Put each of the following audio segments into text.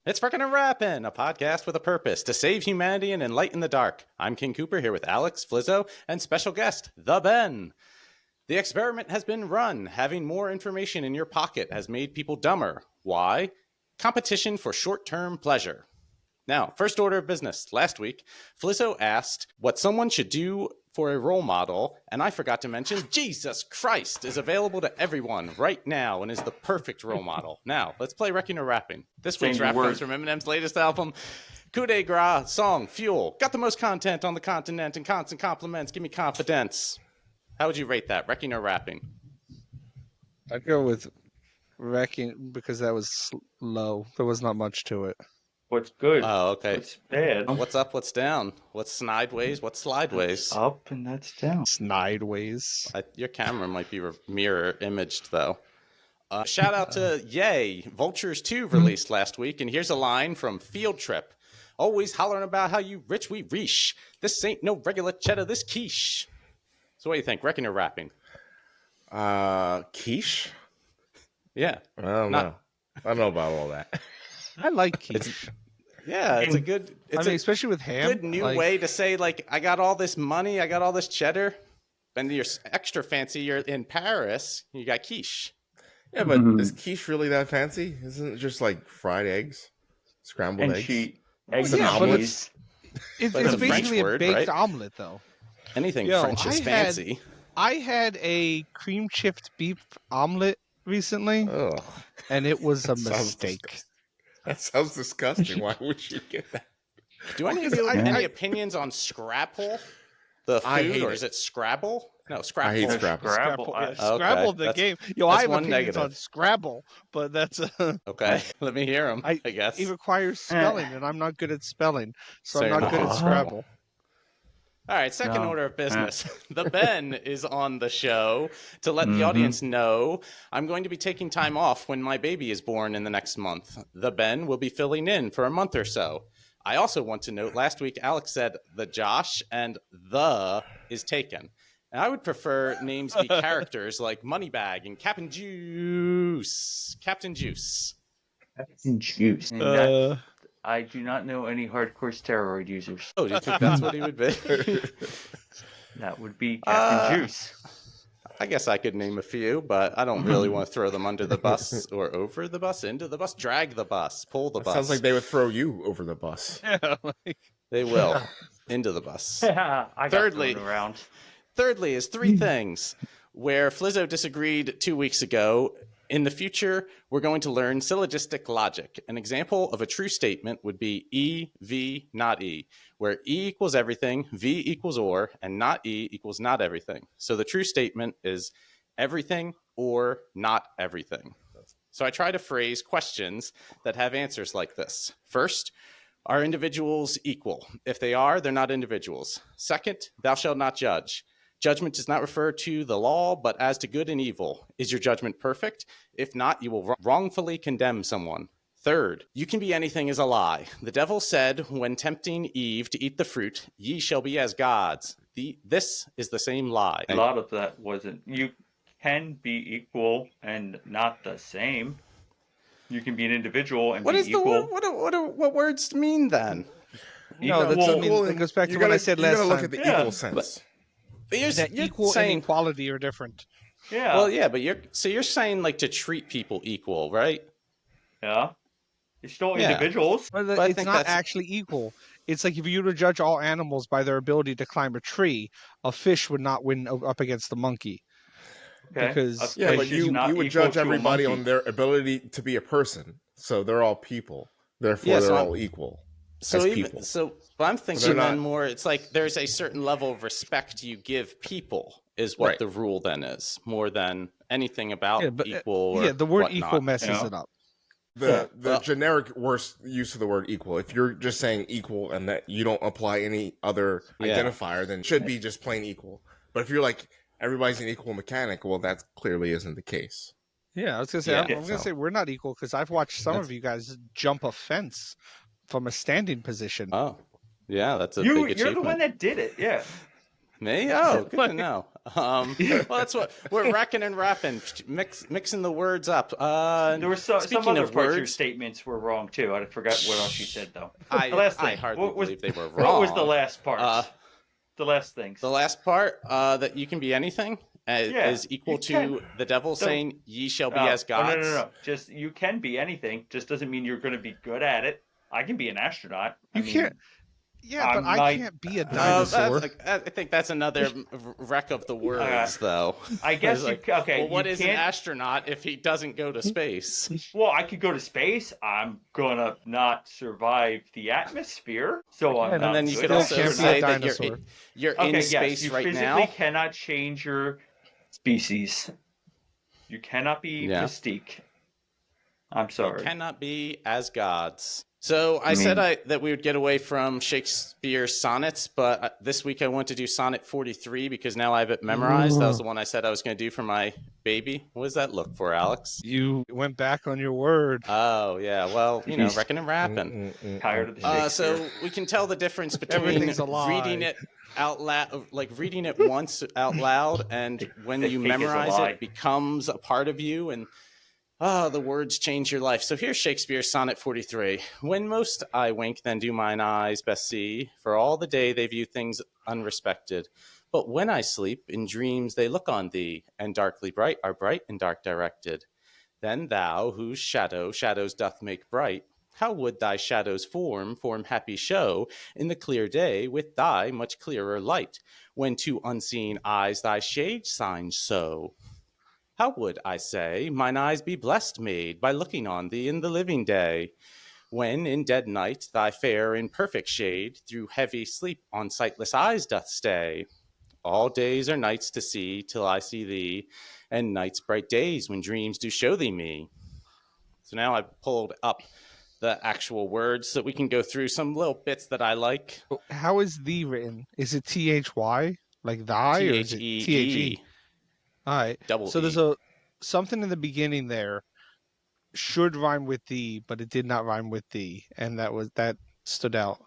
It's Frickin' a Rappin', a podcast with a purpose to save humanity and enlighten the dark. I'm King Cooper here with Alex, Flizzo, and special guest, The Ben. The experiment has been run. Having more information in your pocket has made people dumber. Why? Competition for short-term pleasure. Now, first order of business. Last week, Flizzo asked what someone should do for a role model, and I forgot to mention Jesus Christ is available to everyone right now and is the perfect role model. Now, let's play Wrecking or Rapping. This week's rap comes from Eminem's latest album, Coup de Gras, song, Fuel. Got the most content on the continent and constant compliments. Give me confidence. How would you rate that, Wrecking or Rapping? I'd go with Wrecking because that was low. There was not much to it. What's good? Oh, okay. What's bad? What's up, what's down? What's snideways, what's slideways? That's up and that's down. Snideways. Your camera might be mirror imaged, though. Shout out to Yay! Vultures 2 released last week, and here's a line from Field Trip. Always hollering about how you rich we reach. This ain't no regular cheddar, this quiche. So what do you think, Wrecking or Rapping? Quiche? Yeah. I don't know. I don't know about all that. I like quiche. It's a good... especially with ham. Good new way to say, like, I got all this money, I got all this cheddar, and you're extra fancy, you're in Paris, you got quiche. Yeah, but is quiche really that fancy? Isn't it just like fried eggs? Scrambled eggs? Eggs and omelets. It's But it's a basically French a baked word, right? omelet, though. Anything French is fancy. I had a cream chipped beef omelet recently, Ugh. and it was a mistake. That sounds disgusting. Why would you get that? Do any of you have any opinions on Scrapple? The food, or is it Scrabble? No, Scrapple. I hate Scrapple. Scrabble. Scrabble, the game. I have one opinions negative. on Scrabble, but that's Okay, let me hear them, I guess. it requires spelling, and I'm not good at spelling, so Fair I'm not good enough. at Scrabble. All right, second order of business. The Ben is on the show to let the audience know I'm going to be taking time off when my baby is born in the next month. The Ben will be filling in for a month or so. I also want to note, last week Alex said the Josh and the is taken. And I would prefer names be characters like Moneybag and Captain Juice. Captain Juice. Captain Juice. And I do not know any hardcore steroid users. Oh, do you think that's what he would be? That would be Captain Juice. I guess I could name a few, but I don't really want to throw them under the bus or over the bus, into the bus, drag the bus, pull the bus. Sounds like they would throw you over the bus. Yeah, They will. Into the bus. I got thrown around. Thirdly is three things where Flizzo disagreed 2 weeks ago. In the future, we're going to learn syllogistic logic. An example of a true statement would be E, V, not E, where E equals everything, V equals or, and not E equals not everything. So the true statement is everything or not everything. So I try to phrase questions that have answers like this. First, are individuals equal? If they are, they're not individuals. Second, thou shalt not judge. Judgment does not refer to the law, but as to good and evil. Is your judgment perfect? If not, you will wrongfully condemn someone. Third, you can be anything is a lie. The devil said when tempting Eve to eat the fruit, ye shall be as gods. This is the same lie. A lot of that wasn't. You can be equal and not the same. You can be an individual and What be is equal. what words mean then? No, that goes back to what I said last time. You gotta look at the equal sense. But you're equal saying, and equality are different. Yeah. Well, yeah, but you're saying like to treat people equal, right? Yeah. They're still Yeah. individuals. But I it's think not that's- actually equal. It's like if you were to judge all animals by their ability to climb a tree, a fish would not win up against the monkey. Okay. Because- Yeah, but Fish is you not would equal judge to a everybody monkey. on their ability to be a person. So they're all people. Therefore, Yeah, they're so all equal as people. But I'm thinking they're not- then more. It's like there's a certain level of respect you give people is what Right. the rule then is, more than anything about Yeah, but equal. Or the word whatnot. equal messes Yeah. it up. The generic worst use of the word equal. If you're just saying equal and that you don't apply any other Yeah. identifier, then it should be just plain equal. But if you're like everybody's an equal mechanic, well, that clearly isn't the case. Yeah, I was gonna say Yeah. I'm gonna say we're not equal because I've watched some of you guys jump a fence from a standing position. Oh, yeah, that's a big You're achievement. the one that did it. Yeah. Me? Oh, good to know. Well, that's what we're wrecking and rapping, mixing the words up. There were some Speaking other of parts of your words, statements were wrong too. I forgot what else you said though. I The last I thing. hardly What was believe they were what was the wrong. last part? The last things. The last part, that you can be anything, Yeah, is equal you can. to the devil Don't- saying, "Ye shall be as Oh, gods." no. Just you can be anything. Just doesn't mean you're going to be good at it. I can be an astronaut. You can't. Yeah, but I might- can't be a dinosaur. I think that's another wreck of the words, though. I guess It's like, okay. well, what you is an can't. astronaut if he doesn't go to space? Well, I could go to space. I'm gonna not survive the atmosphere, so I'm And not. And then you good could at also can't be a say that dinosaur. you're Okay, in yes, space you right physically now. cannot change your species. You cannot be Yeah. Mystique. I'm sorry. Cannot be as gods. So I I said mean- that we would get away from Shakespeare's sonnets, but this week I want to do sonnet 43 because now I have it memorized. That was the one I said I was going to do for my baby. What does that look for, Alex? You went back on your word. Oh, yeah. Well, He's- wrecking and rapping. Tired of the Shakespeare. So we can tell the difference between Everything's a lie. reading it out loud, like reading it once out loud, and when they you think it's a memorize lie. it, becomes a part of you, and the words change your life. So here's Shakespeare's Sonnet 43. When most I wink, then do mine eyes best see, for all the day they view things unrespected. But when I sleep, in dreams they look on thee, and darkly bright are bright and dark directed. Then thou, whose shadows doth make bright, how would thy shadow's form happy show in the clear day with thy much clearer light, when to unseen eyes thy shade signs so? How would, I say, mine eyes be blessed made by looking on thee in the living day, when in dead night thy fair in perfect shade through heavy sleep on sightless eyes doth stay? All days are nights to see till I see thee, and nights bright days when dreams do show thee me. So now I've pulled up the actual words so we can go through some little bits that I like. How is thee written? Is it THY like thy or is it THE? THEE. All right. Double So there's E. something in the beginning there should rhyme with thee, but it did not rhyme with thee, and that stood out.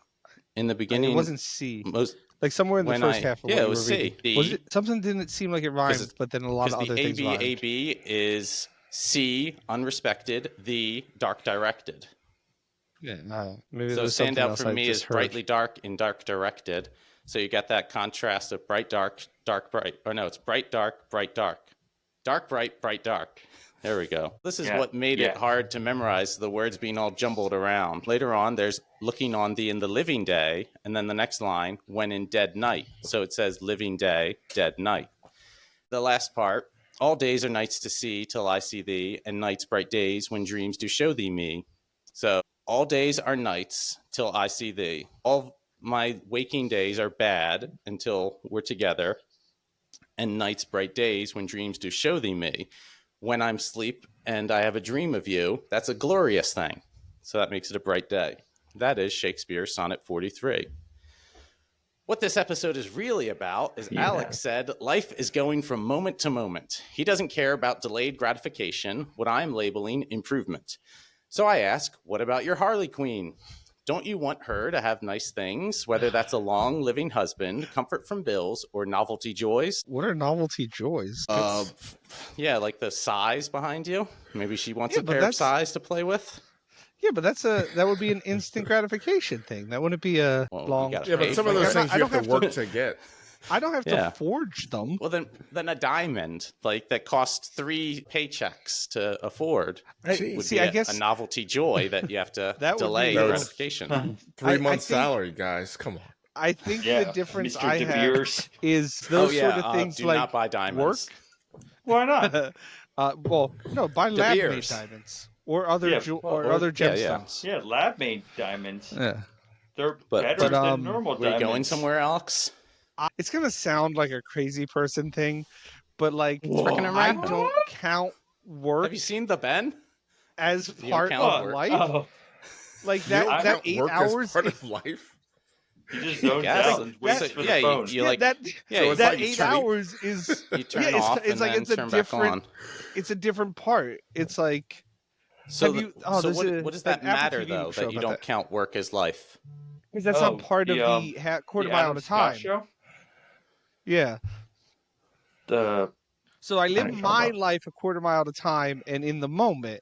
In the beginning, It wasn't C. most Like somewhere in the when first I- half of yeah, what it you were was C. reading. Was it something didn't seem like it rhymed, but then a lot because of the other things rhymed. AB is C, unrespected, the dark directed. Yeah, maybe So there's something standout else for I me just is heard. brightly dark and dark directed. So you get that contrast of bright dark, dark bright. Or no, it's bright dark, bright dark. Dark bright, bright dark. There we go. This is Yeah, what made it hard to memorize, the words being all jumbled around. Later on, there's looking on thee in the living day, and then the next line, when in dead night. So it says living day, dead night. The last part, all days are nights to see till I see thee, and nights bright days when dreams do show thee me. So all days are nights till I see thee. All my waking days are bad until we're together, and nights bright days when dreams do show thee me. When I'm asleep and I have a dream of you, that's a glorious thing. So that makes it a bright day. That is Shakespeare's Sonnet 43. What this episode is really about is Alex said life is going from moment to moment. He doesn't care about delayed gratification, what I'm labeling improvement. So I ask, what about your Harley Queen? Don't you want her to have nice things, whether that's a long living husband, comfort from bills, or novelty joys? What are novelty joys? Yeah, like the size behind you. Maybe she wants Yeah, a but pair of that's- size to play with. Yeah, but that would be an instant gratification thing. That wouldn't be a Well, you long. gotta Yeah, but pay some for of it. those things I you don't have to have work to get. I don't have Yeah. to forge them. Well, then a diamond, like that costs 3 paychecks to afford, would See, be I guess a novelty joy that you have to That would delay be- gratification. 3 I months think- salary, guys. Come on. I think Yeah, the difference Mr. I De have Beers. is those sort of things do like not buy diamonds. Why not? well, no, buy De lab made Beers. diamonds or other Yeah, or or- other yeah, yeah. gemstones. Yeah, lab made diamonds. Yeah. They're But- better but, than normal Were you diamonds. going somewhere, Alex? It's gonna sound like a crazy person thing, but like Frickin' I America. don't count work Have you seen the Ben? as You part count of work? life. Oh, Like You that don't that count 8 work as hours. part of life. he just zones Yes. out and waits So- for yeah, the you- phone. you yeah, like- that Yeah, So it's that like 8 turning- hours is You turn yeah, off it's and like then it's a turn different back on. it's a different part. It's like So, Have you- oh, there's what does that an Apple matter, TV though, show that you about don't that. count work as life? because that's Oh, not part of the, the quarter The mile Adam at a Scott time. show? Yeah. So I live Kinda my trouble. life a quarter mile at a time and in the moment,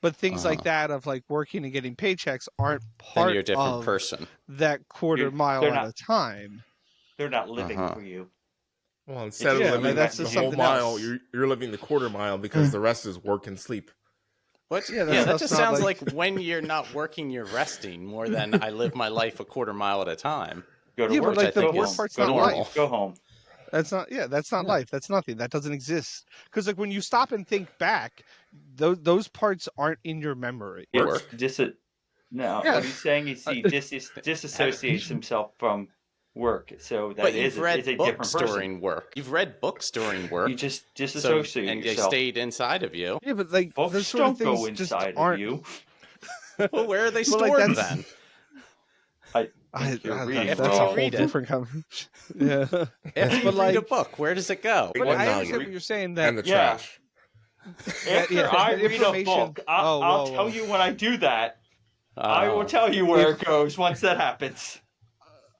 but things like Uh-huh. that of like working and getting paychecks aren't Then part you're a different of person. that quarter They're mile at not a time. they're not living Uh-huh. for you. Well, It's instead of just Yeah, like living that's that the just you. whole something mile, else. you're living the quarter mile because the rest is work and sleep. What? Yeah, Yeah, that that's just not sounds like like when you're not working, you're resting more than I live my life a quarter mile at a time. Go to yeah, but work. Which I like the think Go work is home. part's Go to not work. normal. life. Go home. That's not that's not Yeah. life. That's nothing. That doesn't exist. Because like when you stop and think back, those parts aren't in your memory. Work? It's no. Yeah. What he's saying is he disassociates himself from work. So But that you've is read a books different person. during work. You've read books during work. You just So, disassociate and they yourself. stayed inside of you. Yeah, but like those Books sort of don't go things just inside of aren't. you. Well, where are they Well, like stored that's then? I think you're reading After that's you a wrong. whole read it. different conversation. Yeah, After you but read a like, book, where does it go? but One I noggin. understand what you're saying. That And the Yeah. trash. After yeah, I the read a information- book, Oh, I'll whoa, tell whoa. you when I do that. I will Oh. tell you where it goes once that happens.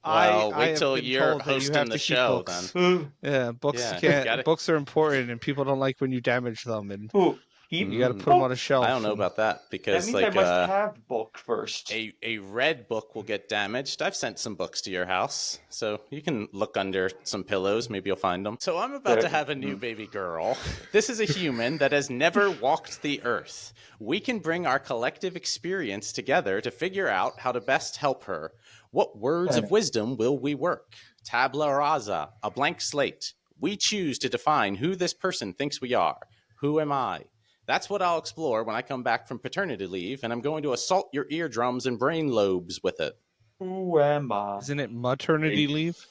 Well, I wait have till been you're told that you hosting have the to keep show books. then. Yeah, books Yeah, you can't. gotta- Books are important, and people don't like when you damage them, and Ooh, keep you got to Mm. put them on a shelf. I don't know and- about that That because means I like must have book first. a red book will get damaged. I've sent some books to your house, so you can look under some pillows. Maybe you'll find them. So I'm about to have a new baby girl. This is a human that has never walked the earth. We can bring our collective experience together to figure out how to best help her. What words of wisdom will we work? Tabula rasa, a blank slate. We choose to define who this person thinks we are. Who am I? That's what I'll explore when I come back from paternity leave, and I'm going to assault your eardrums and brain lobes with it. Who am I? Isn't it maternity leave?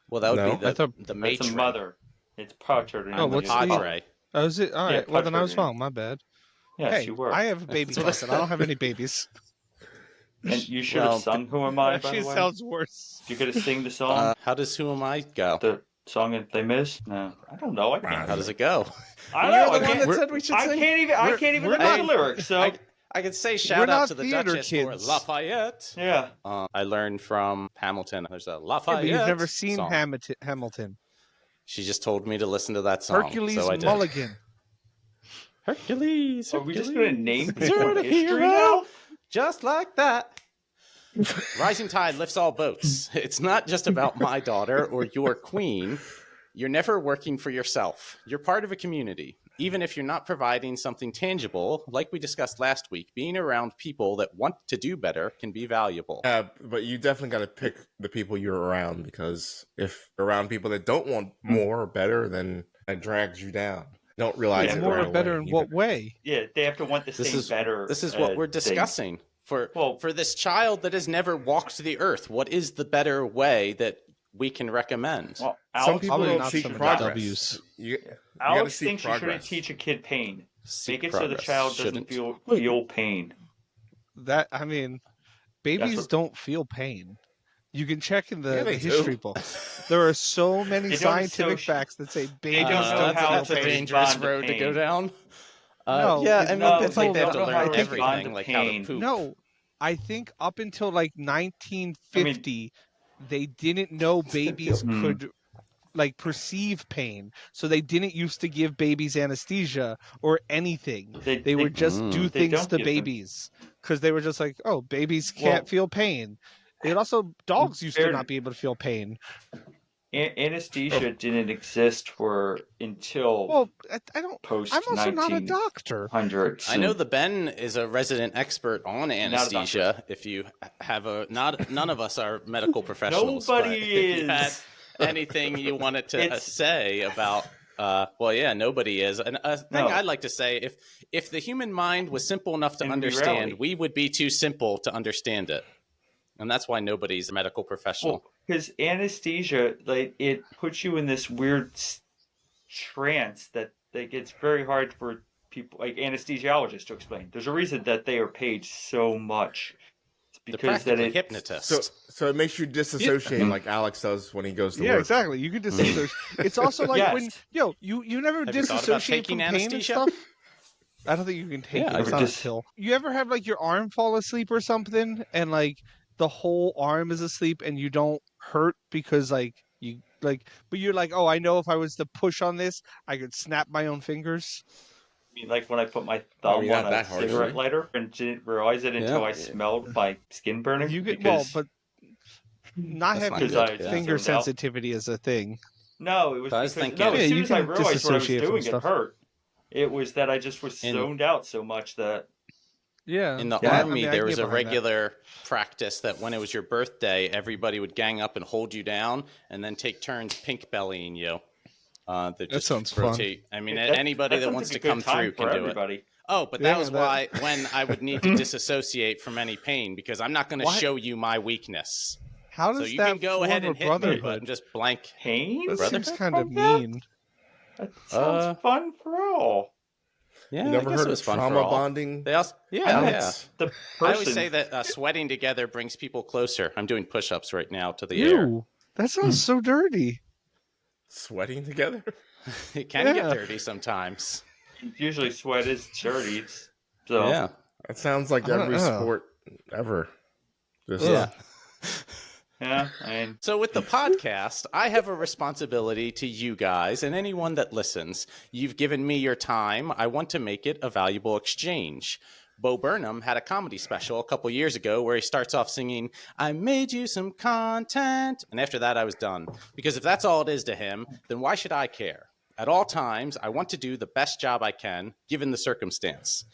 Well, that would No. be I thought- the That's matron. a mother. It's paternity. Oh, I'm the what's the- padre. Oh, is it? All Yeah, right. Well, then I was paternity. wrong. My bad. Yes, Hey, you were. I have a baby That's what I cousin. I don't have any babies. And you should Well, have sung "Who Am I?" By Actually, the it way, sounds worse. you could have sing the song. How does Who Am I go? The song that they missed. No, I don't know. I can't. How does it go? I You're don't know. the I one can't. that said we should I sing. can't even. I can't even we're remember not- the lyrics. So I could say We're shout not out to the theater Duchess kids. for Lafayette. yeah. I learned from Hamilton. There's a Yeah, Lafayette but you've never seen song. Hamilton. She just told me to listen to that song, Hercules so I did. Mulligan. Hercules. Are we just going to name Hercules, people in you're the history hero, now? just like that. Rising tide lifts all boats. It's not just about my daughter or your queen. You're never working for yourself. You're part of a community. Even if you're not providing something tangible, like we discussed last week, being around people that want to do better can be valuable. But you definitely got to pick the people you're around, because if you're around people that don't want more or better, then it drags you down. Don't realize Yeah, it More right or better away. in You what could- way? Yeah, they have to want the This same is better. This is what we're thing. discussing. For Well- this child that has never walked the earth, what is the better way that we can recommend? Well, Some Alex, people Probably don't not seek some of the progress. W's. You gotta Alex seek thinks you shouldn't progress. teach a kid pain. Seek Make it so the progress. child doesn't Shouldn't. feel pain. That I mean, babies what- don't feel pain. You can check in Yeah, the they history do. books. There are so many They don't scientific associ- facts that say don't babies know don't how that's feel a to pain. dangerous respond to road to go pain. down. No, Yeah, it's I mean, not. it's like they have to They don't know how learn to respond everything, to like how to pain. poop. No, I think up until like 1950, they didn't know babies Hmm. could like perceive pain, so they didn't used to give babies anesthesia or anything. They would just do they things don't to give them- babies because they were just like, oh, babies can't Well- feel pain. It also dogs used to Fair- not be able to feel pain. Anesthesia didn't exist until Well, I don't. post I'm also not a doctor. 1900s. I know the Ben is a resident expert on anesthesia. If you have none of us are medical professionals. Nobody but if you had is. anything you wanted to It's- say about? Well, yeah, nobody is. And a thing No. I'd like to say, if the human mind was simple enough to In understand, reality. we would be too simple to understand it, and that's why nobody's a medical professional. Well, because anesthesia, like, it puts you in this weird trance that like it's very hard for people like anesthesiologists to explain. There's a reason that they are paid so much. It's The because that practically it hypnotist. So it makes you disassociate like Alex does when he goes to Yeah, work. exactly. You could disassociate. It's also like Yes. when you never Have you thought about disassociate taking from pain and anesthesia? stuff. I don't think you can take Yeah, it. It's I not just- a pill. You ever have like your arm fall asleep or something, and like the whole arm is asleep, and you don't hurt because like But you're like, oh, I know if I was to push on this, I could snap my own fingers. I mean, like when I put my I thumb mean, on not a that cigarette harshly. lighter and didn't realize it until Yeah. I smelled my skin burning. You get because but not That's not having good, I yeah. finger zoned out. sensitivity is a thing. No, it was So I was because thinking- no. Yeah, As soon you as I can realized what I was disassociate from doing, it stuff. hurt. It was that I just was In- zoned out so much that Yeah. In the Yeah. army, I there can was get a behind that. regular practice that when it was your birthday, everybody would gang up and hold you down and then take turns pink bellying you. That just sounds fun. rotate. I mean, that- anybody that sounds wants like to a come good time through for can do it. everybody. Oh, but Yeah, that was that- why when I would need to disassociate from any pain because I'm not going to Why- show you my weakness. How So does you that can go form ahead a and hit me, but brotherhood? just blank. Pain? That brother? seems kind of mean. That sounds fun for all. Yeah, You I never guess heard it of was fun for trauma all. bonding? They also, yeah, I know yeah. the I person. always say that sweating together brings people closer. I'm doing push-ups right now to the air. Ew, that sounds so dirty. Sweating together? It can get Yeah. dirty sometimes. Usually sweat is dirty. So Yeah. That sounds like every sport ever. Just Yeah. yeah, I mean, So with the podcast, I have a responsibility to you guys and anyone that listens. You've given me your time. I want to make it a valuable exchange. Bo Burnham had a comedy special a couple years ago where he starts off singing, "I made you some content." And after that, I was done. Because if that's all it is to him, then why should I care? At all times, I want to do the best job I can, given the circumstance.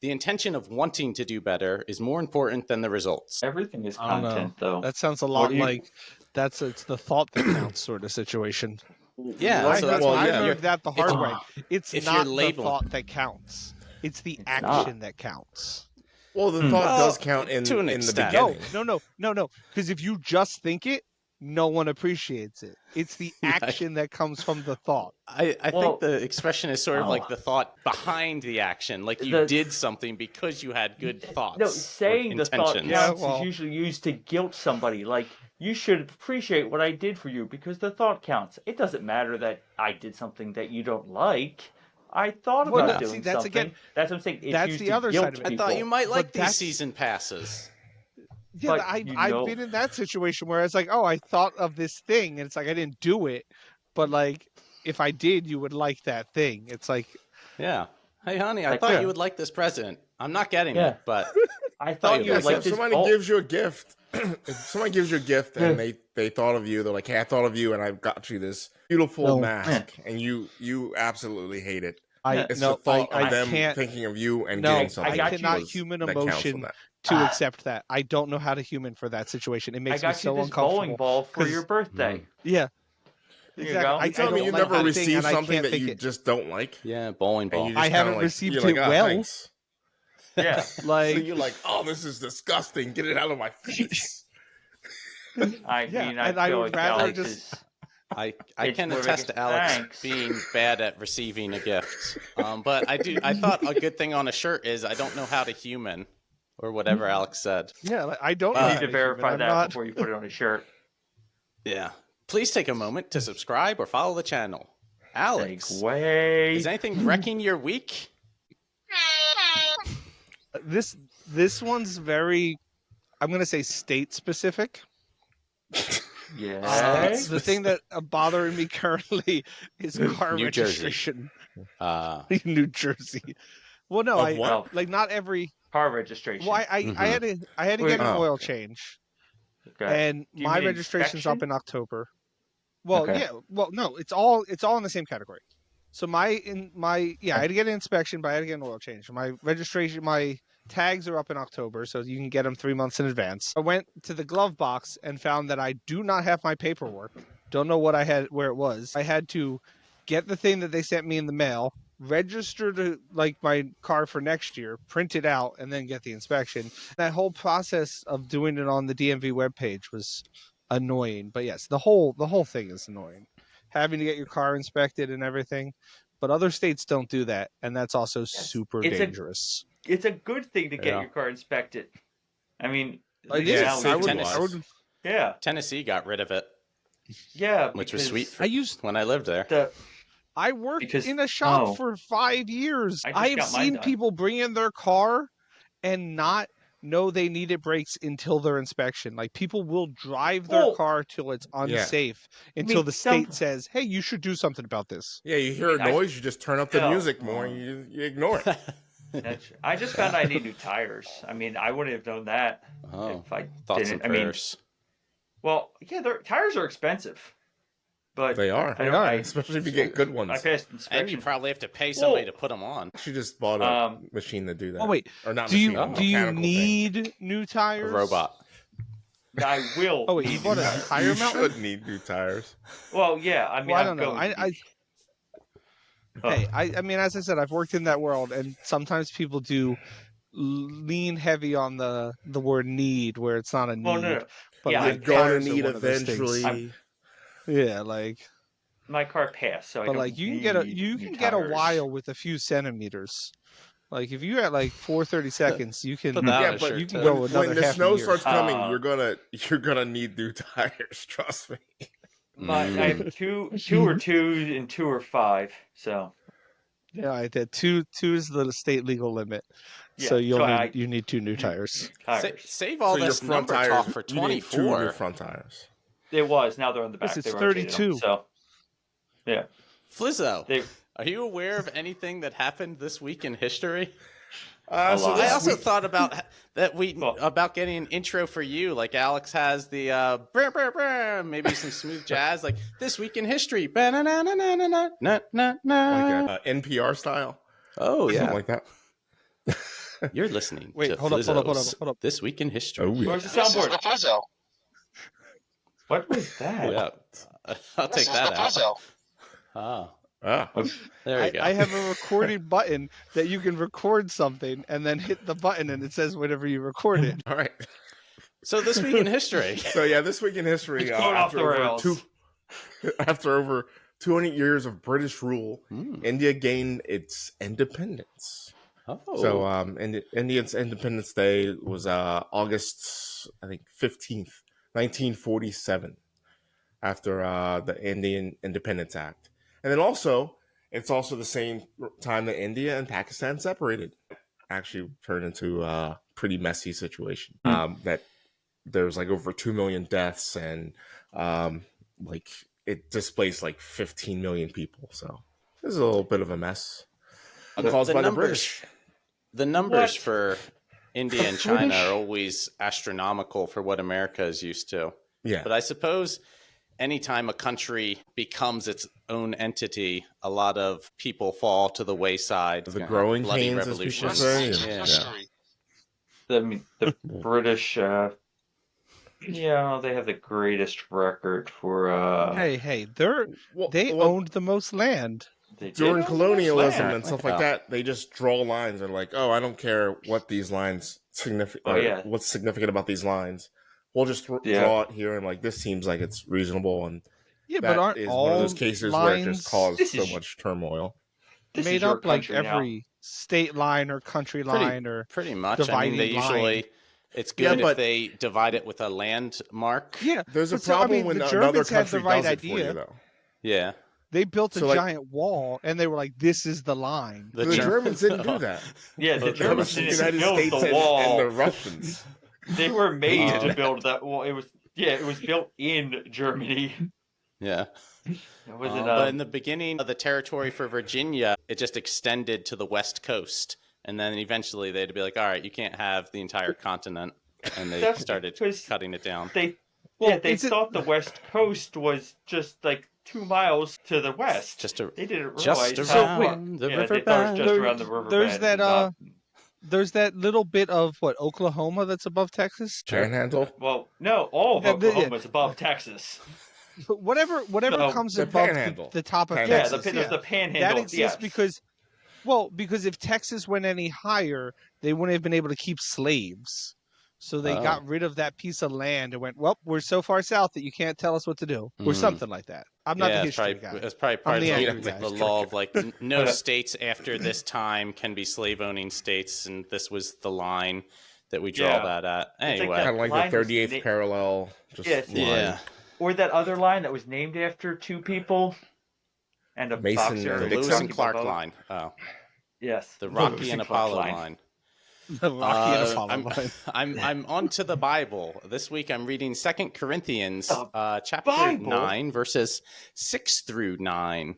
The intention of wanting to do better is more important than the results. everything is I don't know. content, though. That sounds a What lot do you- like it's the thought that counts sort of situation. Yeah, What I so heard, that's well, why I yeah. heard that the if hard you- way. It's if not you're the labeling- thought that counts. It's the not. action that counts. well, the thought Well, does count to an in the extent. beginning. No. Because if you just think it, no one appreciates it. It's the Yeah. action that comes from the thought. I Well, think the expression is sort of like the thought behind the action, like you The- did something because you had good thoughts. No, or saying the thought intentions. Yeah, counts well- is usually used to guilt somebody. Like, you should appreciate what I did for you because the thought counts. It doesn't matter that I did something that you don't like. I thought Well, about no, doing see, that's something. again- That's what I'm saying. It's that's used the to other guilt side of it. I thought you people. might like But these that's- season passes. Yeah, But I've you know- been in that situation where it's like, oh, I thought of this thing, and it's like I didn't do it, but like if I did, you would like that thing. It's like, Yeah. Hey, honey, I Like, thought yeah. you would like this present. I'm not getting Yeah. it, but I thought thought you you would would So like if this. somebody all- gives you a gift, if somebody gives you a gift and they thought of you, they're like, "Hey, I thought of you, and I got you this beautiful No. mask," and you absolutely hate it. I It's no, the thought I of them can't thinking of you and No, getting something. I got you. cannot was- human that counts emotion on that. to Ah. accept that. I don't know how to human for that situation. It I makes me got so you this uncomfortable. bowling ball for 'cause- your birthday. Yeah, There you exactly. go. I, You tell I me don't you like never that thing, received and I something can't that think you it. just don't like, yeah, bowling and ball. you I just haven't kinda received you're like, it "Oh, well." thanks." Yeah. So Like, you're like, "Oh, this is disgusting. Get it out of my face." I Yeah, mean, I and I feel would like rather Alex just- is. I It's can more like attest a to Alex thanks. being bad at receiving a gift. But I thought a good thing on a shirt is I don't know how to human, or whatever Alex said. yeah, like, I don't You know need how to human. verify I'm that not- before you put it on a shirt. Yeah. Please take a moment to subscribe or follow the channel. Alex, Segway. is anything wrecking your week? This one's very, I'm gonna say state specific. Yes. The thing that bothering me currently is car New Jersey. registration Uh, in New Jersey. Well, no, Of what? Oh, like not every. car registration. Well, I Mhm. I had to Wait. get an Oh, oil okay. change, Okay. and Do you my mean registration's up inspection? in October. Well, Okay. yeah. Well, no, it's all in the same category. So I had to get an inspection, but I had to get an oil change. My registration, my tags are up in October, so you can get them 3 months in advance. I went to the glove box and found that I do not have my paperwork. Don't know what I had, where it was. I had to get the thing that they sent me in the mail, register to like my car for next year, print it out, and then get the inspection. That whole process of doing it on the DMV webpage was annoying. But yes, the whole thing is annoying. Having to get your car inspected and everything. But other states don't do that, and that's also super It's a- dangerous. It's a good thing to get Yeah. your car inspected. I mean, It least is. now safety I we- would, tennis. I would, yeah, Tennessee got rid of it, yeah, which was because sweet for I used when I lived there. I worked Because- in a shop oh. for 5 years. I just I have got mine seen done. people bring in their car and not no, they needed brakes until their inspection. Like people will drive their car till it's unsafe until the state says, "Hey, you should do something about this." Yeah, you hear a noise, you just turn up the music more, and you ignore it. I just found I need new tires. I mean, I wouldn't have known that if I didn't. I mean, well, yeah, tires are expensive, but they are, especially if you get good ones. I passed inspection. And you probably have to pay somebody to put them on. She just bought a machine to do that. Oh wait, or not? Do you need new tires? A robot. I will. Oh wait, you bought a tire mountain? You should need new tires. Well, yeah. I mean, I don't know. I mean, as I said, I've worked in that world, and sometimes people do lean heavy on the word need, where it's not a need. Well, no. But yeah, you're going to need eventually. Yeah, like my car passed, so. But like you can get a while with a few centimeters. Like if you're at like 430 seconds, you can. But you can go another when the half snow a year. starts coming, you're gonna need new tires. Trust me. I have two or 2 and 2 or 5. So. Yeah, I did. Two is the state legal limit. Yeah, so you need 2 new tires. Save all this number talk for 24. You need 2 new front tires. It was. Now they're on the back. It's 32. So, yeah. Flizzo, are you aware of anything that happened this week in history? I also thought about that about getting an intro for you, like Alex has the maybe some smooth jazz, like this week in history, like NPR style. Oh yeah, something like that. You're listening. Wait, to hold up. This week in history. Oh, yeah. Where's the soundboard? What was that? Yeah, I'll take that out. There you go. I have a recording button that you can record something and then hit the button and it says whenever you record it. All right. So this week in history. This week in history, after over 200 years of British rule, India gained its independence. Oh. So India's Independence Day was August, I think, 15th, 1947, after the Indian Independence Act. And then it's also the same time that India and Pakistan separated. Actually turned into a pretty messy situation. That there was like over 2 million deaths, and like it displaced like 15 million people. So this is a little bit of a mess caused by the British. The numbers for India and China are always astronomical for what America is used to. Yeah. But I suppose anytime a country becomes its own entity, a lot of people fall to the wayside. The growing pains, revolution. as people say. The British, they have the greatest record for. Hey, they owned the most land. During colonialism and stuff like that, they just draw lines. They're like, "Oh, I don't care what these lines what's significant about these lines. We'll just draw it here, and like this seems like it's reasonable." And but aren't is all one of those cases where it just caused so much turmoil? Made up like every state line or country line or pretty much. I mean, they usually. It's good if they divide it with a landmark. Yeah, there's a problem when another country does it for you, though. Yeah. They built a giant wall, and they were like, "This is the line." The Germans didn't do that. Yeah, the Germans didn't build the wall. And the Russians. They were made to build that wall. It was built in Germany. Yeah. But in the beginning of the territory for Virginia, it just extended to the West Coast. And then eventually they'd be like, all right, you can't have the entire continent. And they started cutting it down. They thought the West Coast was just like 2 miles to the west. They didn't realize just around the river bend. Just around the river bend. There's that little bit of Oklahoma that's above Texas. Panhandle. Well, no, all of Oklahoma's above Texas. But whatever comes above the top of Texas. There's the Panhandle. That exists because if Texas went any higher, they wouldn't have been able to keep slaves. So they got rid of that piece of land and went, well, we're so far south that you can't tell us what to do, or something like that. I'm not the history guy. It's probably part of the law of like no states after this time can be slave-owning states, and this was the line that we draw that at. Anyway, kind of like the 38th parallel. Or that other line that was named after 2 people and a Mason boxer. and the Lewis and Clark line. Oh, yes, the Rocky and Apollo line. The Rocky and Apollo I'm, line. I'm onto the Bible. This week I'm reading 2 Corinthians chapter Bible? 9, verses 6 through 9.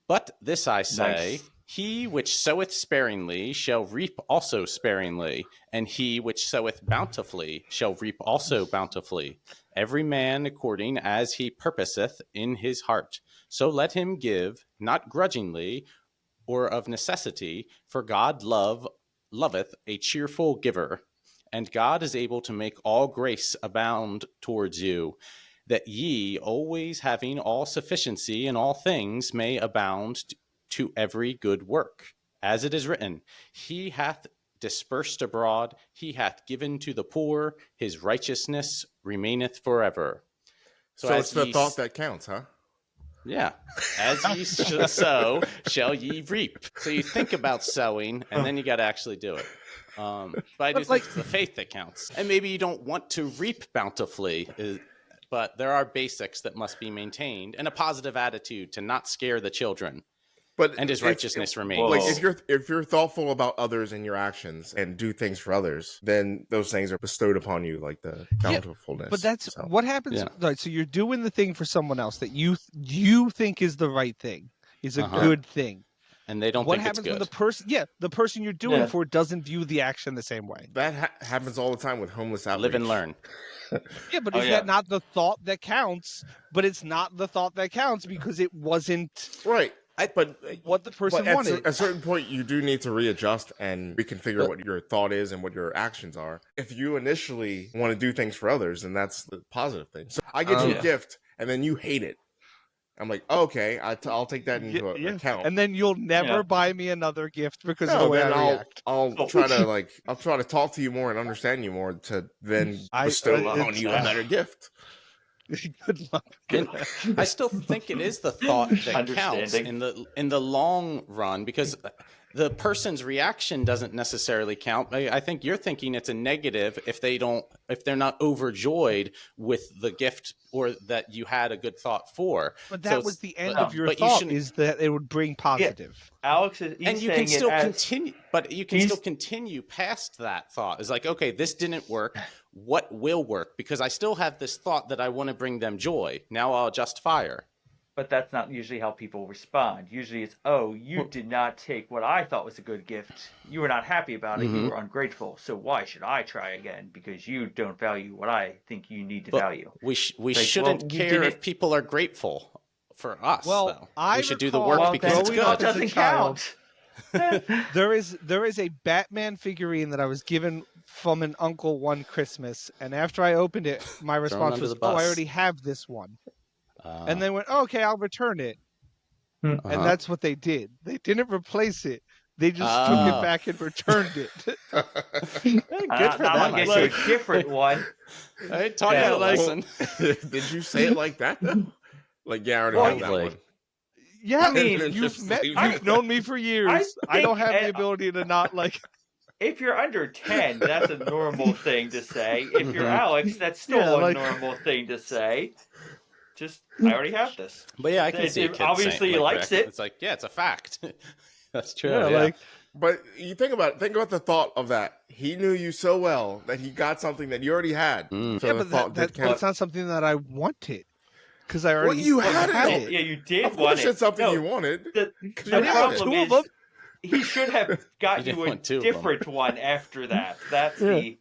But this I say, Nice. he which soweth sparingly shall reap also sparingly, and he which soweth bountifully shall reap also bountifully. Every man according as he purposeth in his heart. So let him give, not grudgingly or of necessity, for God loveth a cheerful giver. And God is able to make all grace abound towards you, that ye, always having all sufficiency in all things, may abound to every good work. As it is written, he hath dispersed abroad, he hath given to the poor, his righteousness remaineth forever. So it's the thought that counts, huh? Yeah. As ye sow, shall ye reap. So you think about sowing, and then you got to actually do it. But I do think it's the faith that counts. And maybe you don't want to reap bountifully, but there are basics that must be maintained, and a positive attitude to not scare the children. But And his righteousness remains. Like if you're thoughtful about others and your actions and do things for others, then those things are bestowed upon you, like the bountifulness. But that's So, what happens. Yeah. Right, so you're doing the thing for someone else that you think is the right thing, is a good thing. And they don't What think it's happens good. when the person you're doing Yeah. it for doesn't view the action the same way? that happens all the time with homeless outreach. Live and learn. Yeah, but Oh, is yeah. that not the thought that counts? But it's not the thought that counts because it wasn't Right. But what the person but wanted. at a certain point, you do need to readjust and reconfigure what your thought is and what your actions are. If you initially want to do things for others, then that's the positive thing. So I get you Yeah. a gift, and then you hate it. I'm like, okay, I'll take that into account. And then you'll never Yeah. buy me another gift because of No, the way then I react. I'll try to talk to you more and understand you more to then bestow on you a better gift. Good luck. And I still think it is the thought that counts Understanding. in the long run, because the person's reaction doesn't necessarily count. I think you're thinking it's a negative if they're not overjoyed with the gift or that you had a good thought for. But So that was the end of your but you thought, shouldn't- is that it would bring positive. Alex is and you saying can still it as, continue, but you can still continue past that thought. It's like, okay, this didn't work. What will work? Because I still have this thought that I want to bring them joy. Now I'll adjust fire. But that's not usually how people respond. Usually it's, oh, you did not take what I thought was a good gift. You were not happy about it. You were ungrateful. So why should I try again? Because you don't value what I think you need to value. We Like, shouldn't well, you care didn't- if people are grateful for us, Well, though. I We should do the recall work Well, because it's growing up good. as a doesn't child. count. There is a Batman figurine that I was given from an uncle one Christmas, and after I opened it, my response under was, the "Oh, I bus. already have this one." And they went, oh, "Okay, I'll return it." And that's what they did. They didn't replace it. They just took it back and returned it. Good for Now them. I'll get you a different one. I taught you a lesson. Did you say it like that though? Like, yeah, I already have that Probably. one. Yeah, I mean, you've known me for years. I don't think- have the ability to not like. If you're under 10, that's a normal thing to say. If you're Alex, that's still a normal thing to say. Just, I already have this. But yeah, I can see a kid obviously saying, he like likes that. it. It's like, yeah, it's a fact. That's true. Yeah, Yeah, like But you think about the thought of that. He knew you so well that he got something that you already had. So yeah, the but thought did count. that's not something that I wanted because I already you had it. Yeah, you did Of want course, it. it's something No, you wanted. The you the had problem two of is, them. he should have got You you a didn't want two of them. different one after that. That's the...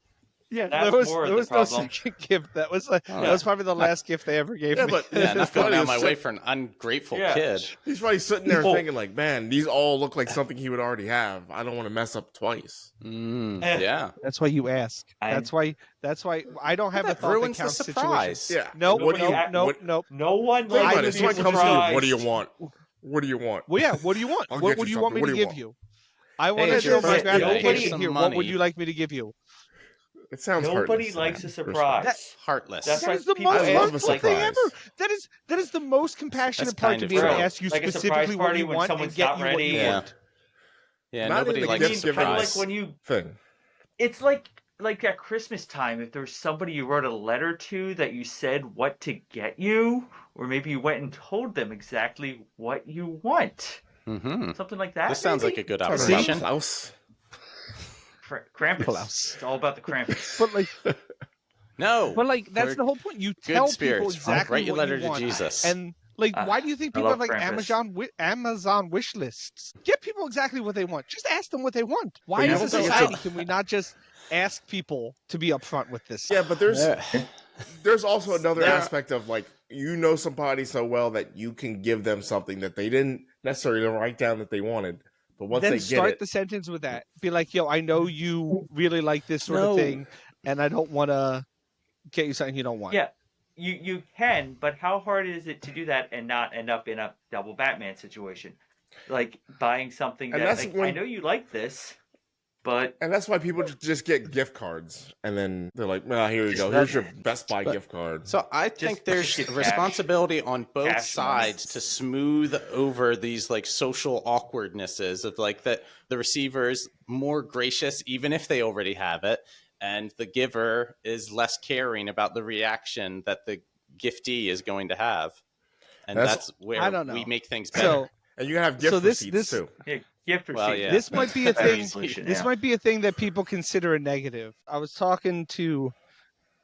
Yeah, That's there was more of there the was no problem. second gift. That was that was probably the last gift they ever gave Yeah, me. but yeah, not it's going funny, out of my it's way so- for an ungrateful Yeah. kid. He's probably sitting there Oh. thinking like, man, these all look like something he would already have. I don't want to mess up twice. Yeah, That's why you ask. That's why I don't have a that thought that ruins the counts situation. surprise. Yeah. Nope, What do you- nope. No one Think likes about to it. be Somebody comes to you. What do you surprised. want? What do you want? Well, yeah. What do you want? I'll What get would you you want me something. to What do you give want? you? I want Hey, to it's show your my birthday. Here's gratification some here. What would money. you like me to give you? It sounds Nobody heartless, likes man. a surprise. Heartless. That's That why is the people most I love a heartful thing surprise. ever. That is the most compassionate That's part kind to of be able to true. ask you Like a surprise specifically what party you when want and someone's get not you what ready. you Yeah. want. Yeah, Not nobody in the likes a gift Kind giving of surprise. like when you... thing. It's like at Christmas time, if there's somebody you wrote a letter to that you said what to get you, or maybe you went and told them exactly what you want. Mm-hmm. Something like that. This sounds like maybe? a good Talking operation. about Klaus. Krampus. Klaus. It's all about the Krampus. But like, No. that's We're the whole point. You good tell people spirits. exactly Write your what letter you to want. Jesus. And like, why do you think I people love have like Krampus. Amazon wish lists? Give people exactly what they want. Just ask them what they want. Why you as a don't think it's society a- can we not just ask people to be upfront with this? Yeah, but there's also another There- aspect of like you know somebody so well that you can give them something that they didn't necessarily write down that they wanted, but once Then they get start it, the sentence with that. Be like, yo, I know you really like this sort of No. thing, and I don't want to get you something you don't want. Yeah, you can, but how hard is it to do that and not end up in a double Batman situation? Like buying something And that that's like, when- I know you like this, but and that's why people just get gift cards, and then they're like, "Well, here you Just go. that- Here's your Best Buy But- gift card." So I think there's just a cash. responsibility on both Cash money. sides to smooth over these like social awkwardnesses of like that the receiver is more gracious even if they already have it, and the giver is less caring about the reaction that the giftee is going to have. And That's- that's where I don't know. we make things better. So And you can have gift So this- receipts too. yeah, gift Well, receipt. yeah. this might be a Better thing. solution, This yeah. might be a thing that people consider a negative. I was talking to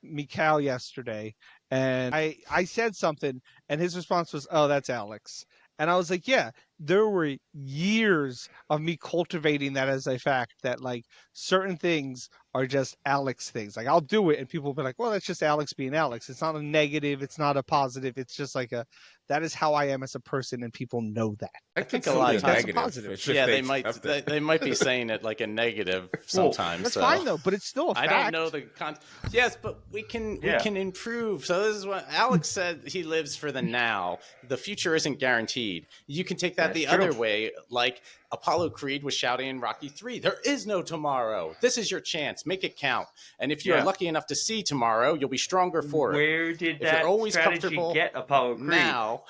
Mikhail yesterday, and I said something, and his response was, "Oh, that's Alex." And I was like, "Yeah, there were years of me cultivating that as a fact that like certain things are just Alex things. Like I'll do it, and people will be like, 'Well, that's just Alex being Alex. It's not a negative. It's not a positive. It's just like that is how I am as a person, and people know that.'" I think could a lot still of be times- negative. positive. It's just Yeah, they they might accept it. they might be saying it like a negative sometimes. That's so. fine though, but it's still a I fact. don't know the Yes, but we can improve. So this is what Alex said. He lives for the now. The future isn't guaranteed. You can take that That's the true. other way, like Apollo Creed was shouting in Rocky 3. There is no tomorrow. This is your chance. Make it count. And if you're Yeah. lucky enough to see tomorrow, you'll be stronger for it. Where did If you're that always strategy comfortable get Apollo Creed? Now,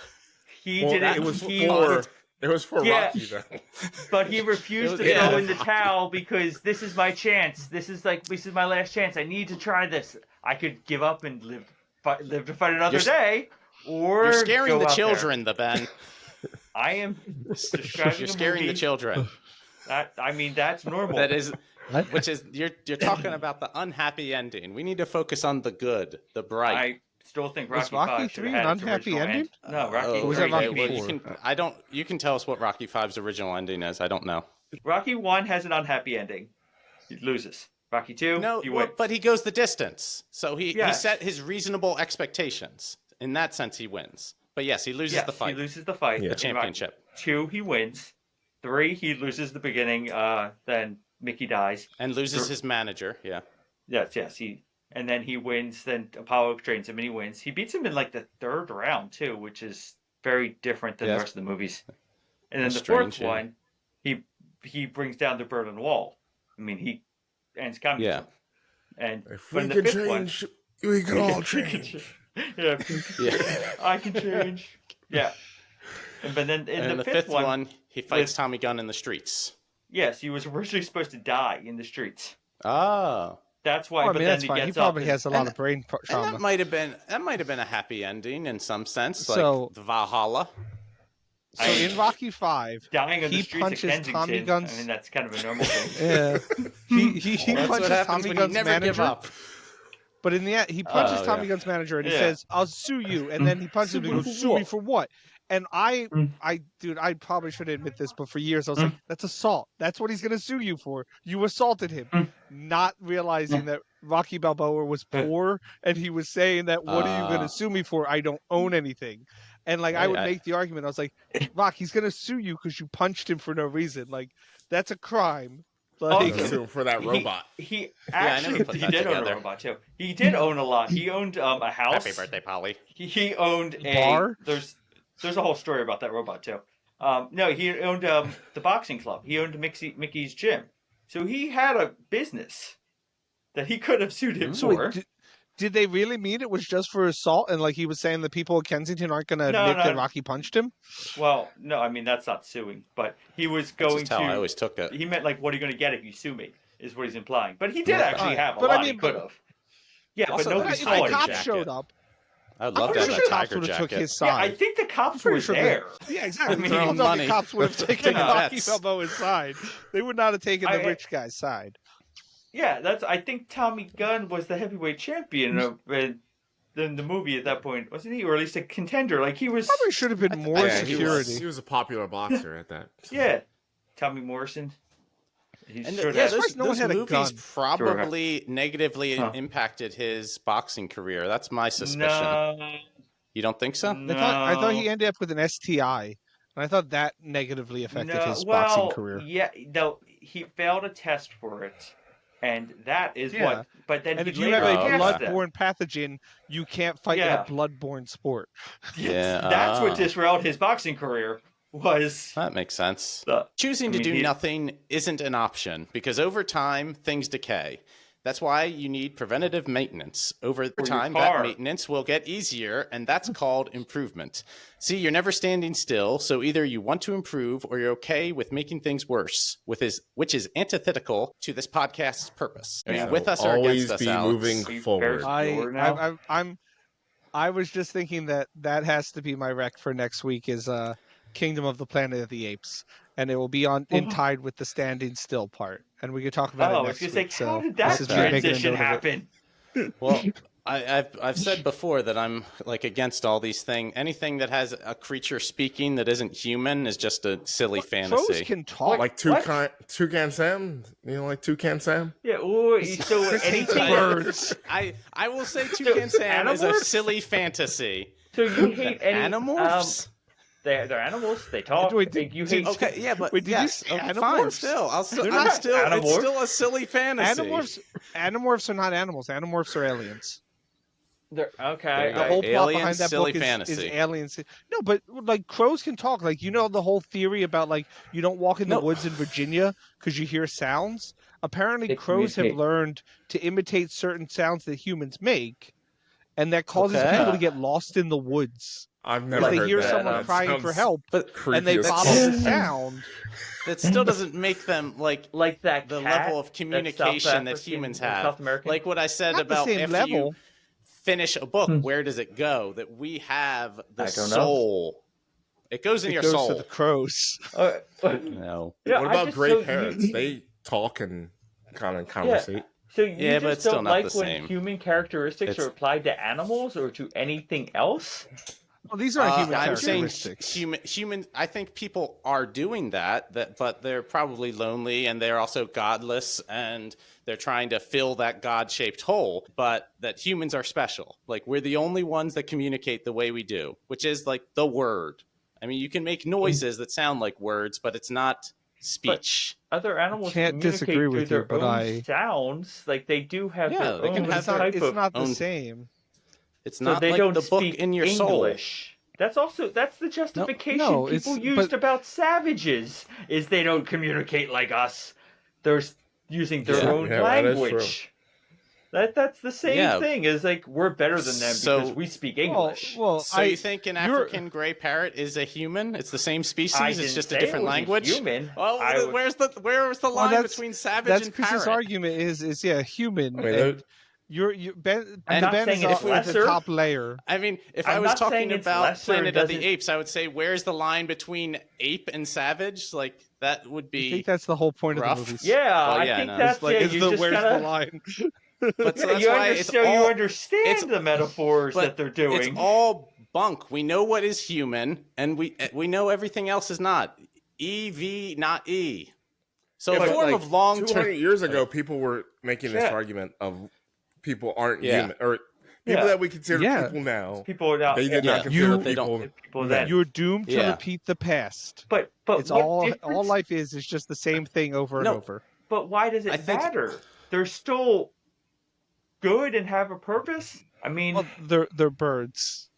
He Well, did it. it was he for it was for Yeah. Rocky though. But he refused to Yeah. throw in the towel because this is my chance. This is my last chance. I need to try this. I could give up and live to fight another You're- day, or you're scaring go the out there. children, the Ben. I am describing You're a scaring the movie children. that's normal. That is, which is you're talking about the unhappy ending. We need to focus on the good, the bright. I still think Was Rocky Rocky V should III have an had its unhappy original ending? end. No, Rocky Oh, was that III. Rocky well, you IV? can. You can tell us what Rocky V's original ending is. I don't know. Rocky 1 has an unhappy ending. He loses. Rocky 2, No, he well, wins. but he goes the distance, so he Yes. set his reasonable expectations. In that sense, he wins. But yes, he loses Yes, the fight, he loses the fight. Yeah. the In Rocky championship, 2, he wins. 3, he loses the beginning. Then Mickey dies. and loses his manager. Yeah, Yes. And then he wins. Then Apollo trains him, and he wins. He beats him in like the 3rd round too, which is very different than Yes. the rest of the movies. And then That's the 4th strange, yeah. one, he brings down the Berlin Wall. I mean, he ends communism. And If but we in the can 5th one, change, we can all change. yeah, yeah. I can change. Yeah. But then in And the the fifth fifth one, one, he fights with- Tommy Gunn in the streets. yes, he was originally supposed to die in the streets. Oh, That's why. Well, I but mean, then that's he fine. gets He probably up has a lot and- of brain and trauma. that might have been a happy ending in some sense, like So- the Valhalla. So in Rocky Five, dying on the he streets of punches Kensington. Tommy Gunn's- I mean, that's kind of a normal thing. yeah, he That's what punches happens Tommy when Gunn's you never give manager. up. But in the end, he punches Oh, Tommy yeah. Gunn's manager, and he Yeah. says, "I'll sue you." And then he punches him and he goes, "Sue me for what?" And I probably shouldn't admit this, but for years I was like, "That's assault. That's what he's gonna sue you for. You assaulted him," not realizing that Rocky Balboa was poor, and he was saying that, "What are you Ah. gonna sue me for? I don't own anything." And like I would Yeah. make the argument, I was like, "Rock, he's gonna sue you because you punched him for no reason. Like that's a crime." Like, Also- Sue him for that robot. He I never actually put he that did own together. a robot too. He did own a lot. He owned a house. Happy birthday, Polly. He owned a Bar? There's a whole story about that robot too. No, he owned the boxing club. He owned Mickey's gym. So he had a business that he could have sued him so wait, for. did they really mean it was just for assault? And like he was saying, the people of Kensington aren't gonna No, admit no. that Rocky punched him? Well, no, I mean that's not suing, but he was That's going just how I to. always took it. He meant like, what are you going to get if you sue me? Is what he's implying. But he did Yeah. actually Alright, have a but I lot. mean, he could but- have. Yeah, Also, but nobody that's If saw the tiger it. cops jacket. showed up, I'd I'm love to pretty have sure a the cops tiger would have took jacket. his Yeah, I side. think the cops Pretty were sure there. Yeah, exactly. I mean, I don't know if money. the cops would have taken Yeah, Rocky that's- Balboa's side. They would not have taken the I- rich guy's side. Yeah, I think Tommy Gunn was the heavyweight champion of in the movie at that point, wasn't he? Or at least a contender. Like he was. Probably should have been more Yeah, security. he was a popular boxer at that. Yeah, Tommy Morrison. He And should yeah, have. no one those had a movies gun. probably negatively Huh. impacted his boxing career. That's my suspicion. No, You don't think so? I thought he no. ended up with an STI, and I thought that negatively affected No, his boxing well, career. yeah, no, he failed a test for it, and that is Yeah. what. But then And he if you later have a passed that. bloodborne pathogen, you can't fight in Yeah. a bloodborne sport. Yeah, That's what disrailed his boxing career. Was That makes sense. the Choosing to do nothing isn't an option because over time, things decay. That's why you need preventative maintenance. Over your time, car. that maintenance will get easier, and that's called improvement. See, you're never standing still, so either you want to improve or you're okay with making things worse, which is antithetical to this podcast's purpose. Are you Yeah. with us or Always against us, be Alex? moving Are you forward. very- now? I was just thinking that has to be my rec for next week is Kingdom of the Planet of the Apes, and it will be in tied with the standing still part, and we could talk about Oh, it I was next gonna say, week. how So did that this is me making a transition note of it. happen? Well, I've said before that I'm like against all these things. Anything that has a creature speaking that isn't human is just a silly Crows fantasy. can talk. Like Toucan Sam? You know, like Toucan Sam? Yeah. Or so anything. birds. I will say Toucan Sam is a Animorphs? silly fantasy. So you hate any Animorphs? They're animals. They talk. Wait, You hate. Okay, yeah, but Wait, did you yes, say okay, animorphs? fine. Still, it's not still a silly fantasy. Animorphs are not animals. Animorphs are aliens. They're, There okay. you The go. whole plot Aliens, behind that silly book is fantasy. aliens. No, but like crows can talk. Like the whole theory about like you don't walk in the woods in Virginia because you hear sounds. Apparently, They crows have communicate. learned to imitate certain sounds that humans make, and that causes Okay. people to get lost in the woods. I've If never they heard hear that. someone That crying for sounds help But creepy and they as follow fuck. the sound, that still doesn't make them like that the cat, level of that communication that South humans African- have. South American. Like what I said not the about same after level. you finish a book, where does it go? That we have the I don't know. soul. It goes in it your goes soul. to the crows. No. Yeah, What I about just- gray so parrots? You, They talk and kind of conversate. so you Yeah, just but it's still don't not like the when same. human characteristics It's- are applied to animals or to anything else? Well, these aren't human I'm saying characteristics. human. I think people are doing that, but they're probably lonely and they're also godless and they're trying to fill that God-shaped hole. But that humans are special. Like we're the only ones that communicate the way we do, which is like the word. I mean, you can make noises that sound like words, but it's not speech. Other animals Can't communicate disagree through with their you, but own sounds. Like they do have Yeah, their they can own have their- type It's of. not the own- same. It's So not they like don't the book speak in your soul. English. That's the justification no, people it's- used but- about savages is they don't communicate like us. They're using their Yeah. own Yeah, that is language. That's the same Yeah. thing as like we're better than them So- because we speak English. Well, So you think an you're- African gray parrot is a human? It's the same species. I It's didn't just a say different it was a language. human. Oh, I would- where's the line that's- between savage that's and Chris's parrot? argument is human. I mean, and you Ben I'm not Ben saying is it's the lesser. top layer. I mean, if I I'm was not saying talking it's about lesser, it Planet of the doesn't- Apes, I would say, where's the line between ape and savage? Like that would I be. think that's the whole point rough. of the movies. Yeah, Well, yeah, I think no. that's It's like you just where's gotta, the line? But so Yeah, that's you why it's understand. You all. understand it's- the metaphors but that they're doing. It's all bunk. We know what is human, and we know everything else is not. EV, not E. So Yeah, a but, form like, of long 200 term. years ago, people were making this Yeah. argument of people aren't Yeah. human, or people Yeah. that we consider Yeah. people now. People are not. They did Yeah. not consider You- They don't- people. people then. that. You're doomed to Yeah. repeat the past. But It's what all difference- life is just the same thing over and No. over. But why does I it think- matter? They're still good and have a purpose. I mean, Well, they're birds.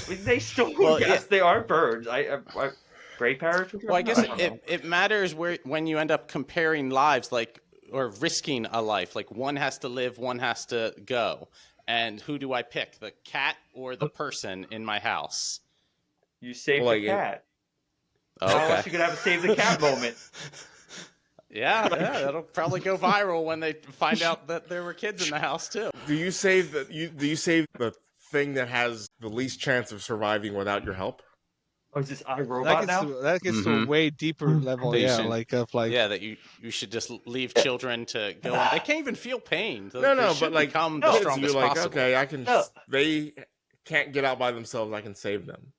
they still. Well, yes, yeah. they are birds. Gray parrots. Well, I guess don't know. it matters when you end up comparing lives, like or risking a life. Like one has to live, one has to go. And who do I pick? The cat or the person in my house? You save Well, the like, cat. Oh, How else okay. you could have a save the cat moment? Yeah, that'll probably go viral when they find out that there were kids in the house too. Do you save the thing that has the least chance of surviving without your help? Oh, is this iRobot That now? gets to a way deeper level, That you yeah. shouldn't- yeah, that you should just leave children to go on. They can't even feel pain. They No, should but like become no, the kids, you're strongest like, possible. okay, I can. No. They can't get out by themselves. I can save them.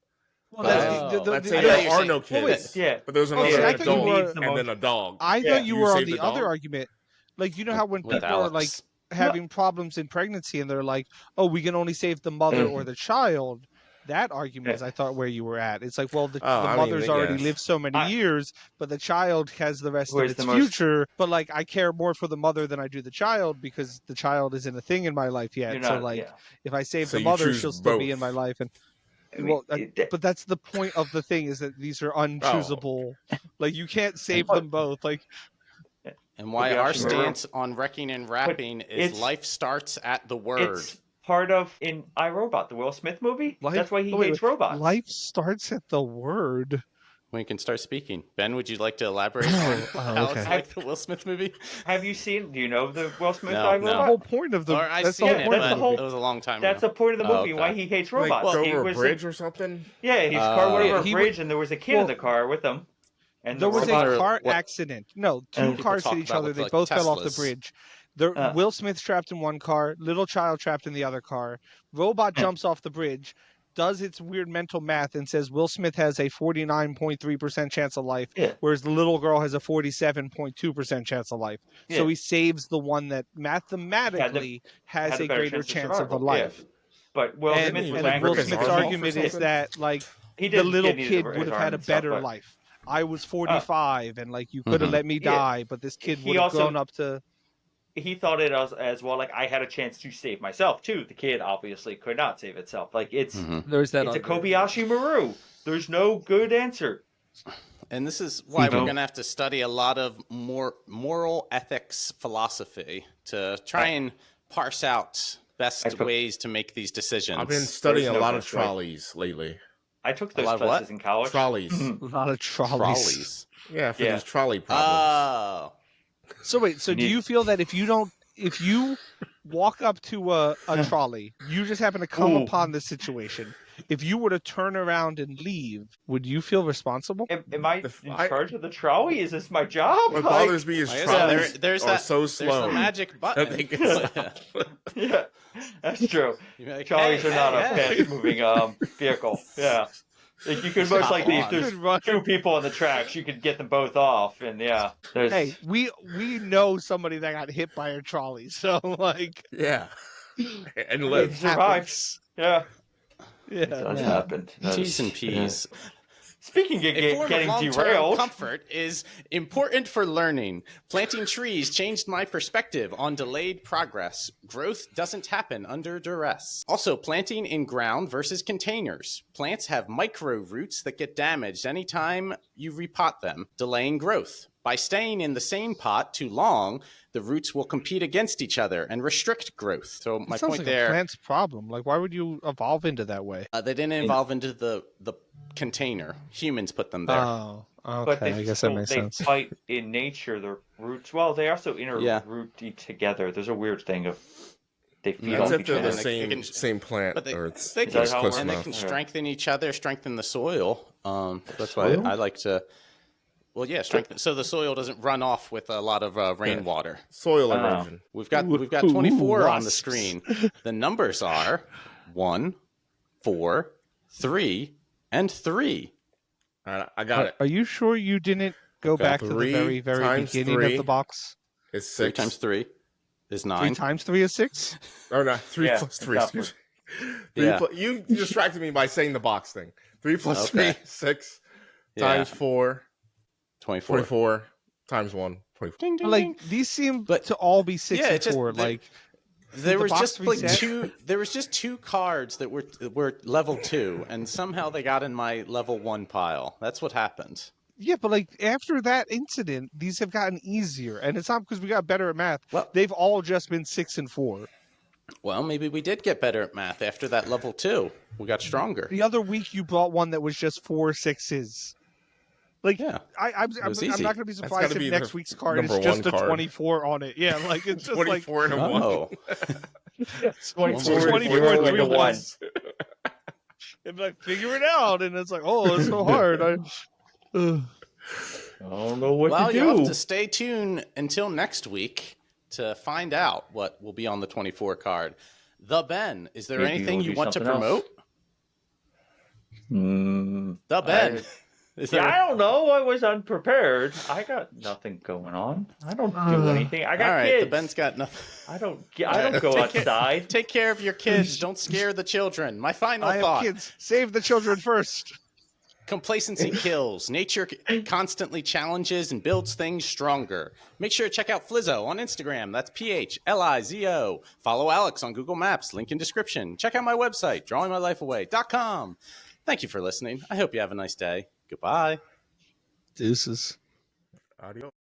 Well, But that's- let's I say thought there you are said- no well, wait. kids, Yeah. but there's Oh, another see, I thought you adult were- and then a dog. I Yeah. thought you You were on save the the other dog? argument. Like, you know how when With people are like Alex. having problems in pregnancy and they're like, "Oh, we can only save the mother or the child." That argument is, I thought, where you were at. It's like, well, the I mean, mother's already yes. lived so many years, but the child has the rest Who of is its the most- future. But like, I care more for the mother than I do the child because the child isn't a thing in my life yet. You're So not, like, yeah. if I save So the you mother, choose she'll still be in both. my life. And I mean, but that's the point of the thing, is that these are unchoosable. Like, you can't save them both. Like, And why Kobayashi our Maru. stance on wrecking and rapping is it's- life starts at the word. It's part of in iRobot, the Will Smith movie. That's why he hates robots. Life starts at the word. When you can start speaking. Ben, would you like to elaborate Oh, on how okay. it's like the Will Smith movie? Have you seen? Do you know the Will Smith No, iRobot? no. The whole point of the Or I that's the seen whole it, point that's of the the whole- movie. it was a long time That's ago. the point of the movie. okay. Why he hates Like robots. go He over a was bridge or something. Yeah, his car went over a he bridge, and there was a kid in the car with him. And There the was robot, a car what- accident. No, two People cars talk hit each about other. with, They like, both fell off the Teslas. bridge. Uh. Will Smith's trapped in one car, little child trapped in the other car. Robot Yeah. jumps off the bridge, does its weird mental math, and says Will Smith has a 49.3% chance of life, Yeah. whereas the little girl has a 47.2% chance of life. So Yeah. he saves the one that mathematically has had a a better greater chance of chance of a survival, yeah. life. but Will And, Smith he was and angry. Will broke his Smith's arm off or argument is something? that, like, He the did little get kid his would have arm had a and stuff, better but life. I was 45, and like, you could have Mhm. let me Yeah. die, but this kid He would have also- grown up to. He thought it as well. Like, I had a chance to save myself too. The kid obviously could not save itself. Like, it's There's that. it's a Kobayashi Maru. There's no good answer. And this is why No. we're going to have to study a lot of moral ethics philosophy to try and parse out best ways to make these decisions. I've been studying There's a no lot of best way. trolleys lately. I took A those lot of classes what? in college. Trolleys. A lot of trolleys. Trolleys. Yeah, for Yeah. these trolley problems. Oh. So wait, so You do need- you feel that if you walk up to a trolley, you just happen to come Ooh. upon this situation, if you were to turn around and leave, would you feel responsible? Am I in I- charge of the trolley? Is this my job? What Like- bothers me is I guess trolleys there's are that, so there's slow the magic button. that they can stop. Yeah, that's true. You'd be like, Trolleys hey, are not a hey, hey. fast-moving vehicle. Yeah, like you could most Hop likely, on. if there's Could run- two people on the tracks, you could get them both off, and yeah, there's Hey, we know somebody that got hit by a trolley, so like, Yeah. And it live. survived. happens. Yeah, Yeah. it does Yeah. happen. T's and P's. Speaking of A form of getting long-term derailed, comfort is important for learning. Planting trees changed my perspective on delayed progress. Growth doesn't happen under duress. Also, planting in ground versus containers. Plants have micro roots that get damaged anytime you repot them, delaying growth. By staying in the same pot too long, the roots will compete against each other and restrict growth. So my It sounds point like there, a plant's problem. Like, why would you evolve into that way? they didn't evolve into the container. Humans put them there. Oh, but okay. I guess that makes they sense. fight in nature. Their roots, well, they also interroot together. There's a weird thing of they feed Yeah. That's on if each they're other. the They can- same plant, but they- or it's, they Is that it's how it close works? And they enough. can Okay. strengthen each other, strengthen the soil. That's why Soil? I like to. Well, yeah, strengthen so the soil doesn't run off with a lot of rainwater. Soil Oh. erosion. We've got Ooh, 24 on the wasps. screen. The numbers are 1, 4, 3, and 3. I got it. Are you sure you didn't go Okay. back to the 3 very, very times beginning 3 of the box? It's 3 6. times 3 is 3 9. times 3 is 6? Or not, 3 Yeah, plus 3. exactly. Excuse me. 3 Yeah. you distracted me by saying the box thing. 3 plus Okay. 3, 6 Yeah. times 4, 24. 24 times 1, 24. Ding, ding, Like, ding. these seem But- to all be 6 Yeah, and it's just 4. that- Like, There the was box just like reset? there was just 2 cards that were level 2, and somehow they got in my level 1 pile. That's what happened. yeah, but like, after that incident, these have gotten easier. And it's not because we got better at math. Well- They've all just been 6 and 4. Well, maybe we did get better at math after that level 2. We got stronger. The other week, you brought one that was just 4 6s. Like, Yeah. I'm was not easy. going to be That's surprised gotta if be next the week's card is number just a one card. 24 on it. Yeah, like, it's just like 24 and a 1. Oh. 24 24 and 3 to 1. ones. And like, figure it out. And it's like, oh, it's so hard. I don't know what Well, to you'll have do. to stay tuned until next week to find out what will be on the 24 card. The Ben, is there Maybe anything we'll you do want to something else. promote? Mm, The Ben. Is there... I don't know. I was unprepared. I got nothing going on. I don't do anything. I got All right, kids. the Ben's got nothing. I don't go outside. Take care of your kids. Don't scare the children. My final I thought. have kids. Save the children first. Complacency kills. Nature constantly challenges and builds things stronger. Make sure to check out Flizzo on Instagram. That's PHLIZO. Follow Alex on Google Maps. Link in description. Check out my website, drawingmylifeaway.com. Thank you for listening. I hope you have a nice day. Goodbye. Deuces. Adios.